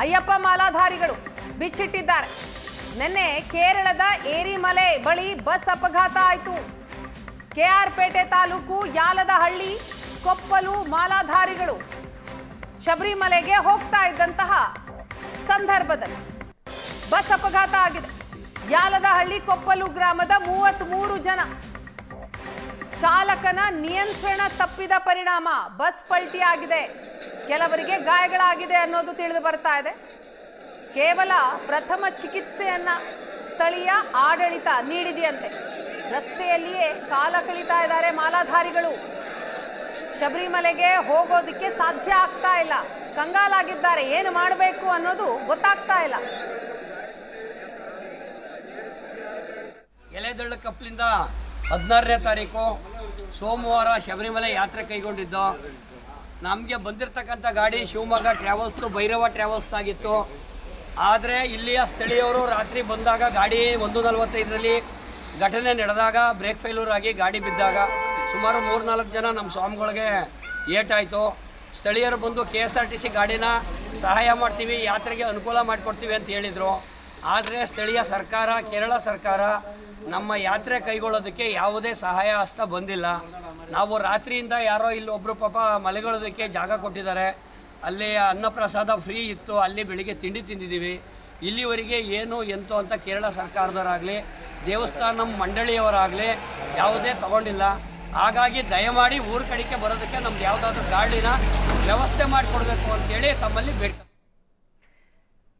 ಅಯ್ಯಪ್ಪ ಮಾಲಾಧಾರಿಗಳು ಬಿಚ್ಚಿಟ್ಟಿದ್ದಾರೆ. ನಿನ್ನೆ ಕೇರಳದ ಏರಿಮಲೆ ಬಳಿ ಬಸ್ ಅಪಘಾತ ಆಯಿತು. ಕೆಆರ್ ಪೇಟೆ ತಾಲೂಕು ಯಾಲದಹಳ್ಳಿ ಕೊಪ್ಪಲು ಮಾಲಾಧಾರಿಗಳು ಶಬರಿಮಲೆಗೆ ಹೋಗ್ತಾ ಇದ್ದಂತಹ ಸಂದರ್ಭದಲ್ಲಿ ಬಸ್ ಅಪಘಾತ ಆಗಿದೆ. ಯಾಲದಹಳ್ಳಿ ಕೊಪ್ಪಲು ಗ್ರಾಮದ 33 ಜನ ಚಾಲಕನ ನಿಯಂತ್ರಣ ತಪ್ಪಿದ ಪರಿಣಾಮ ಬಸ್ ಪಲ್ಟಿಯಾಗಿದೆ. ಕೆಲವರಿಗೆ ಗಾಯಗಳಾಗಿದೆ ಅನ್ನೋದು ತಿಳಿದು ಬರ್ತಾ ಇದೆ. ಕೇವಲ ಪ್ರಥಮ ಚಿಕಿತ್ಸೆಯನ್ನ ಸ್ಥಳೀಯ ಆಡಳಿತ ನೀಡಿದೆಯಂತೆ. ರಸ್ತೆಯಲ್ಲಿಯೇ ಕಾಲ ಕಳೀತಾ ಇದ್ದಾರೆ ಮಾಲಾಧಾರಿಗಳು. ಶಬರಿಮಲೆಗೆ ಹೋಗೋದಕ್ಕೆ ಸಾಧ್ಯ ಆಗ್ತಾ ಇಲ್ಲ, ಕಂಗಾಲಾಗಿದ್ದಾರೆ. ಏನು ಮಾಡಬೇಕು ಅನ್ನೋದು ಗೊತ್ತಾಗ್ತಾ ಇಲ್ಲ. ಎಲೆದಳ್ಳ ಕಪ್ಪಲಿಂದ 16ನೇ ತಾರೀಕು ಸೋಮವಾರ ಶಬರಿಮಲೆ ಯಾತ್ರೆ ಕೈಗೊಂಡಿದ್ದು. ನಮಗೆ ಬಂದಿರತಕ್ಕಂಥ ಗಾಡಿ ಶಿವಮೊಗ್ಗ ಟ್ರಾವೆಲ್ಸ್ದು ಭೈರವ ಟ್ರಾವೆಲ್ಸ್ದಾಗಿತ್ತು. ಆದರೆ ಇಲ್ಲಿಯ ಸ್ಥಳೀಯರು ರಾತ್ರಿ ಬಂದಾಗ ಗಾಡಿ 1:45ರಲ್ಲಿ ಘಟನೆ ನಡೆದಾಗ ಬ್ರೇಕ್ ಫೇಲ್ಯೂರ್ ಆಗಿ ಗಾಡಿ ಬಿದ್ದಾಗ ಸುಮಾರು 3-4 ಜನ ನಮ್ಮ ಸ್ವಾಮಿಗಳಿಗೆ ಏಟಾಯಿತು. ಸ್ಥಳೀಯರು ಬಂದು KSRTC ಗಾಡಿನ ಸಹಾಯ ಮಾಡ್ತೀವಿ, ಯಾತ್ರೆಗೆ ಅನುಕೂಲ ಮಾಡಿಕೊಡ್ತೀವಿ ಅಂತ ಹೇಳಿದರು. ಆದರೆ ಸ್ಥಳೀಯ ಸರ್ಕಾರ, ಕೇರಳ ಸರ್ಕಾರ ನಮ್ಮ ಯಾತ್ರೆ ಕೈಗೊಳ್ಳೋದಕ್ಕೆ ಯಾವುದೇ ಸಹಾಯ ಹಸ್ತ ಬಂದಿಲ್ಲ. ನಾವು ರಾತ್ರಿಯಿಂದ ಯಾರೋ ಇಲ್ಲಿ ಒಬ್ಬರು ಪಾಪ ಮಲೆಗೊಳ್ಳೋದಕ್ಕೆ ಜಾಗ ಕೊಟ್ಟಿದ್ದಾರೆ. ಅಲ್ಲಿ ಅನ್ನಪ್ರಸಾದ ಫ್ರೀ ಇತ್ತು, ಅಲ್ಲಿ ಬೆಳಿಗ್ಗೆ ತಿಂಡಿ ತಿಂದಿದ್ದೀವಿ. ಇಲ್ಲಿವರೆಗೆ ಏನು ಎಂತು ಅಂತ ಕೇರಳ ಸರ್ಕಾರದವರಾಗಲಿ ದೇವಸ್ಥಾನ ಮಂಡಳಿಯವರಾಗಲಿ ಯಾವುದೇ ತಗೊಂಡಿಲ್ಲ. ಹಾಗಾಗಿ ದಯಮಾಡಿ ಊರ ಕಡೆಗೆ ಬರೋದಕ್ಕೆ ನಮ್ದು ಯಾವುದಾದ್ರೂ ಗಾಡಿನ ವ್ಯವಸ್ಥೆ ಮಾಡಿಕೊಡ್ಬೇಕು ಅಂತೇಳಿ ತಮ್ಮಲ್ಲಿ ಬೇಡ್ತಾರೆ.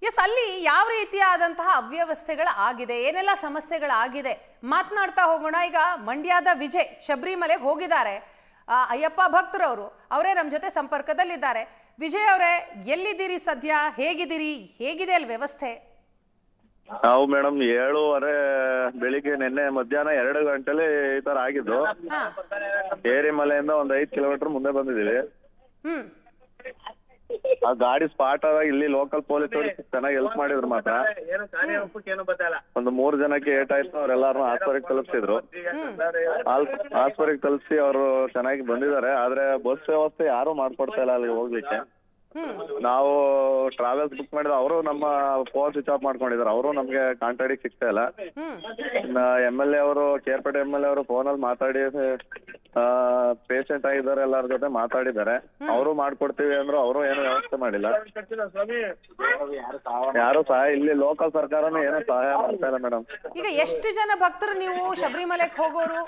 ಎಸ್, ಅಲ್ಲಿ ಯಾವ ರೀತಿಯಾದಂತಹ ಅವ್ಯವಸ್ಥೆಗಳ ಆಗಿದೆ, ಏನೆಲ್ಲ ಸಮಸ್ಯೆಗಳಾಗಿದೆ ಮಾತನಾಡ್ತಾ ಹೋಗೋಣ. ಈಗ ಮಂಡ್ಯದ ವಿಜಯ್ ಶಬರಿಮಲೆಗೆ ಹೋಗಿದ್ದಾರೆ. ಅಯ್ಯಪ್ಪ ಭಕ್ತರವರು ಅವರೇ ನಮ್ಮ ಜೊತೆ ಸಂಪರ್ಕದಲ್ಲಿದ್ದಾರೆ. ವಿಜಯ್ ಅವರೇ, ಎಲ್ಲಿದ್ದೀರಿ ಸದ್ಯ? ಹೇಗಿದ್ದೀರಿ? ಹೇಗಿದೆ ಅಲ್ಲಿ ವ್ಯವಸ್ಥೆ? ನಾವು ಮೇಡಮ್ 7:30 ಬೆಳಿಗ್ಗೆ ನಿನ್ನೆ ಮಧ್ಯಾಹ್ನ 2 ಗಂಟೆಲಿ ಈ ತರ ಆಗಿದ್ದು. ಏರಿಮಲೆಯಿಂದ ಒಂದು 5 ಕಿಲೋಮೀಟರ್ ಮುಂದೆ ಬಂದಿದ್ದೀವಿ. ಆ ಗಾಡಿ ಸ್ಪಾಟ್ ಆದಾಗ ಇಲ್ಲಿ ಲೋಕಲ್ ಪೊಲೀಸ್ ಅವರು ಚೆನ್ನಾಗಿ ಹೆಲ್ಪ್ ಮಾಡಿದ್ರು. ಮಾತ್ರ ಒಂದು 3 ಜನಕ್ಕೆ ಏಟಾಯ್ತು. ಅವ್ರೆಲ್ಲಾರು ಆಸ್ಪತ್ರೆಗೆ ತಲುಪಿಸಿದ್ರು. ಆಸ್ಪತ್ರೆಗೆ ತಲುಪಿಸಿ ಅವರು ಚೆನ್ನಾಗಿ ಬಂದಿದ್ದಾರೆ. ಆದ್ರೆ ಬಸ್ ವ್ಯವಸ್ಥೆ ಯಾರು ಮಾಡ್ಕೊಡ್ತಾ ಇಲ್ಲ ಅಲ್ಲಿಗೆ ಹೋಗ್ಲಿಕ್ಕೆ. ನಾವು ಟ್ರಾವೆಲ್ಸ್ ಬುಕ್ ಮಾಡಿದ್ರೆ ಅವರು ನಮ್ಮ ಫೋನ್ ಸ್ವಿಚ್ ಆಫ್ ಮಾಡ್ಕೊಂಡಿದ್ದಾರೆ. ಅವರು ನಮ್ಗೆ ಕಾಂಟ್ಯಾಕ್ಟ್ ಸಿಗ್ತಾ ಇಲ್ಲ. MLA ಅವರು, ಕೇರ್ಪೇಟೆ MLA ಅವರು ಫೋನಲ್ಲಿ ಮಾತಾಡಿ ಪೇಷಂಟ್ ಆಗಿದ್ದಾರೆ, ಎಲ್ಲರ ಜೊತೆ ಮಾತಾಡಿದ್ದಾರೆ. ಅವರು ಮಾಡ್ಕೊಡ್ತೀವಿ ಅಂದ್ರು, ಅವರು ಏನು ವ್ಯವಸ್ಥೆ ಮಾಡಿಲ್ಲ. ಯಾರು ಸಹಾಯ, ಇಲ್ಲಿ ಲೋಕಲ್ ಸರ್ಕಾರನು ಏನೋ ಸಹಾಯ ಮಾಡ್ತಾ ಇಲ್ಲ ಮೇಡಮ್. ಈಗ ಎಷ್ಟು ಜನ ಭಕ್ತರು ನೀವು ಶಬರಿಮಲೆಗೆ ಹೋಗೋರು?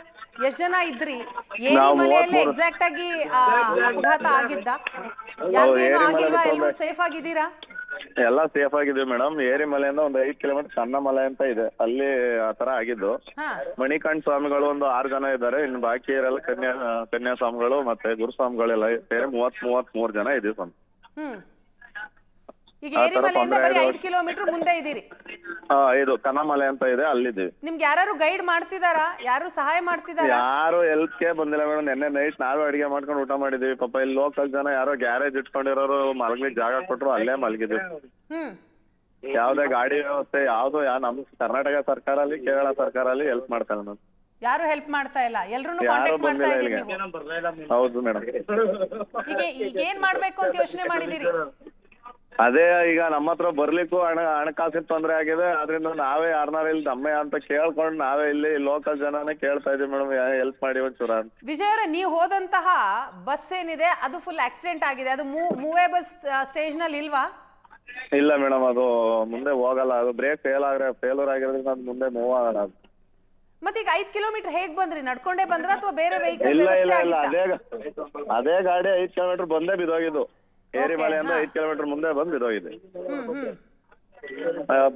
ಎಷ್ಟು ಜನ ಇದ್ರಿ? ಏರಿಮಲೆಯಲ್ಲಿ ಎಕ್ಸಾಕ್ಟ್ ಆಗಿ ಅಪಘಾತ ಆಗಿದ್ದ? ಯಾರಿಗೇನು ಆಗಿಲ್ವಾ? ಎಲ್ಲರೂ ಸೇಫ್ ಆಗಿದ್ದೀರಾ? ಎಲ್ಲ ಸೇಫ್ ಆಗಿದ್ವಿ ಮೇಡಮ್. ಏರಿಮಲೆಯಿಂದ ಒಂದು 5 ಕಿಲೋಮೀಟರ್ ಸಣ್ಣ ಮಲೆ ಅಂತ ಇದೆ, ಅಲ್ಲಿ ಆತರ ಆಗಿದ್ದು. ಮಣಿಕಂಠ ಸ್ವಾಮಿಗಳು ಒಂದು 6 ಜನ ಇದ್ದಾರೆ. ಇನ್ನು ಬಾಕಿ ಇರಲ್ಲ ಕನ್ಯಾ ಸ್ವಾಮಿಗಳು ಮತ್ತೆ ಗುರುಸ್ವಾಮಿಗಳೆಲ್ಲ ಸೇರಿ 33 ಜನ ಇದೀವಿ ಸ್ವಾಮಿ. ಈಗ ಏರಿಮಲೆಯಿಂದ ಬರೀ 5 ಕಿಲೋಮೀಟರ್ ಮುಂದೆ ಇದೀರಿ? ಇದು ಕನ್ನಮಲೆ ಅಂತ ಇದೆ, ಅಲ್ಲಿದ್ದೀವಿ. ನಿಮ್ಗೆ ಯಾರು ಗೈಡ್ ಮಾಡ್ತಿದಾರಾ? ಯಾರು ಸಹಾಯ ಮಾಡ್ತಿದಾರಾ? ಯಾರು ಹೆಲ್ಪ್ಗೆ ಬಂದಿಲ್ಲ ಮೇಡಮ್. ನಿನ್ನೆ ನೈಟ್ ನಾವೇ ಅಡಿಗೆ ಮಾಡ್ಕೊಂಡು ಊಟ ಮಾಡಿದೀವಿ. ಪಾಪ ಇಲ್ಲಿ ಲೋಕಲ್ ಜನ ಯಾರೋ ಗ್ಯಾರೇಜ್ ಇಟ್ಕೊಂಡಿರೋರು ಮಲಗ್ಲಿಕ್ಕೆ ಜಾಗ ಕೊಟ್ರು, ಅಲ್ಲೇ ಮಲಗಿದ್ವಿ. ಯಾವ್ದೇ ಗಾಡಿ ವ್ಯವಸ್ಥೆ ಯಾವ್ದು ನಮ್ ಕರ್ನಾಟಕ ಸರ್ಕಾರ ಅಲ್ಲಿ, ಕೇರಳ ಸರ್ಕಾರ ಅಲ್ಲಿ ಹೆಲ್ಪ್ ಮಾಡ್ತಾರೆ ಮೇಡಮ್. ಯಾರು ಹೆಲ್ಪ್ ಮಾಡ್ತಾ ಇಲ್ಲ, ಎಲ್ರು ಕಾಂಟ್ಯಾಕ್ಟ್ ಮಾಡ್ತಾ ಇದೀರಿ ನೀವು? ಹೌದು ಮೇಡಮ್. ಈಗ ಏನ್ ಮಾಡ್ಬೇಕು ಅಂತ ಯೋಚನೆ ಮಾಡಿದೀರಿ? ಅದೇ ಈಗ ನಮ್ಮ ಹತ್ರ ಬರ್ಲಿಕ್ಕೂ ಹಣಕಾಸಿನ ತೊಂದರೆ ಆಗಿದೆ. ಅದರಿಂದ ನಾವೇ ಯಾರನ್ನಾರು ಇಲ್ಲಿ ದಮ್ಮೆ ಅಂತ ಕೇಳ್ಕೊಂಡು ನಾವೇ ಇಲ್ಲಿ ಲೋಕಲ್ ಜನನೇ ಕೇಳ್ತಾ ಇದೀವಿ ಮೇಡಮ್, ಹೆಲ್ಪ್ ಮಾಡಿ ಒಂಚೂರ. ವಿಜಯ್ ಅವರೇ, ನೀವು ಹೋದಂತಹ ಬಸ್ ಏನಿದೆ ಅದು ಫುಲ್ ಆಕ್ಸಿಡೆಂಟ್ ಆಗಿದೆ. ಅದು ಮೂವೇಬಲ್ ಸ್ಟೇಜ್ ನಲ್ಲಿ ಇಲ್ವಾ? ಇಲ್ಲ ಮೇಡಮ್, ಅದು ಮುಂದೆ ಹೋಗಲ್ಲ. ಅದು ಬ್ರೇಕ್ ಫೇಲ್ಯೂರ್ ಆಗಿರೋದ್ರಿಂದ ಅದು ಮುಂದೆ ಮೂವ್ ಆಗಲ್ಲ. ಮತ್ತೆ ಈಗ 5 ಕಿಲೋಮೀಟರ್ ಹೇಗ್ ಬಂದ್ರಿ? ನಡ್ಕೊಂಡೇ ಬಂದ್ರ ಅಥವಾ ಬೇರೆ ವೆಹಿಕಲ್? ಇಲ್ಲ ಅದೇ ಗಾಡಿ 5 ಕಿಲೋಮೀಟರ್ ಬಂದೇ ಬಿದ್ದೋಗಿದ್ದು. ಏರಿಮಲೆಯಿಂದ 5 ಕಿಲೋಮೀಟರ್ ಮುಂದೆ ಬಂದು ಬಿದ್ದೋಗಿದೆ.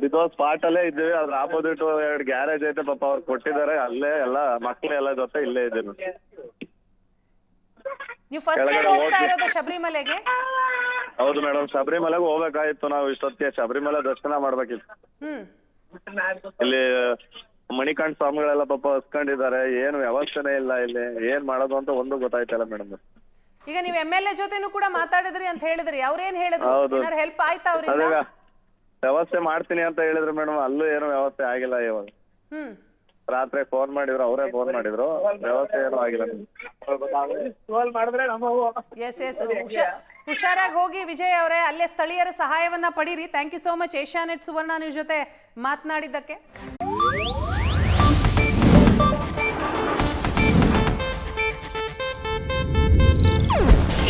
ಬಿದ್ದೋ ಸ್ಪಾಟ್ ಅಲ್ಲೇ ಇದ್ದೀವಿ. ಅದ್ರ ಆಪೋಸಿಟ್ 2 ಗ್ಯಾರೇಜ್ ಐತೆ, ಪಾಪ ಅವ್ರು ಕೊಟ್ಟಿದ್ದಾರೆ. ಅಲ್ಲೇ ಎಲ್ಲ ಮಕ್ಕಳೆಲ್ಲ ಜೊತೆ ಇಲ್ಲೇ ಇದ್ದೀವಿ. ನೀವು ಫಸ್ಟ್ ಟೈಮ್ ಹೋಗ್ತಾ ಇರೋದು ಶಬರಿಮಲೆಗೆ? ಹೌದು ಮೇಡಮ್, ಶಬರಿಮಲೆಗೆ ಹೋಗ್ಬೇಕಾಗಿತ್ತು. ನಾವು ಇಷ್ಟೊತ್ತಿಗೆ ಶಬರಿಮಲೆ ದರ್ಶನ ಮಾಡ್ಬೇಕಿತ್ತು. ಇಲ್ಲಿ ಮಣಿಕಂಠ ಸ್ವಾಮಿಗಳೆಲ್ಲ ಪಾಪ ಹಸ್ಕೊಂಡಿದ್ದಾರೆ. ಏನು ವ್ಯವಸ್ಥೆನೇ ಇಲ್ಲ ಇಲ್ಲಿ. ಏನ್ ಮಾಡೋದು ಅಂತ ಒಂದು ಗೊತ್ತಾಯ್ತಲ್ಲ ಮೇಡಮ್. ಈಗ ನೀವು MLA ಜೊತೆನೂ ಕೂಡ ಮಾತಾಡಿದ್ರಿ ಅಂತ ಹೇಳಿದ್ರಿ, ಅವ್ರೇನ್ ಹೇಳಿದ್ರು? ಏನಾದ್ರು ಹೆಲ್ಪ್ ಆಯ್ತಾ ಅವ್ರಿಂದ? ವ್ಯವಸ್ಥೆ ಮಾಡ್ತೀನಿ ಅಂತ ಹೇಳಿದ್ರು ಮೇಡಮ್. ಅಲ್ಲೂ ಏನು ವ್ಯವಸ್ಥೆ ಆಗಿಲ್ಲ ಇವಾಗ. ರಾತ್ರಿ ಫೋನ್ ಮಾಡಿದ್ರು, ಅವರೇ ಫೋನ್ ಮಾಡಿದ್ರು, ವ್ಯವಸ್ಥೆ ಏನೂ ಆಗಿಲ್ಲ. ಎಸ್ ಎಸ್ ಹುಷಾರಾಗಿ ಹೋಗಿ ವಿಜಯ್ ಅವರೇ, ಅಲ್ಲೇ ಸ್ಥಳೀಯರ ಸಹಾಯವನ್ನ ಪಡೀರಿ. Thank you so much Asianet Suvarna news ಜೊತೆ ಮಾತನಾಡಿದ್ದಕ್ಕೆ.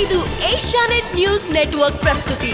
ಇದು ಏಷ್ಯಾನೆಟ್ ನ್ಯೂಸ್ ನೆಟ್ವರ್ಕ್ ಪ್ರಸ್ತುತಿ.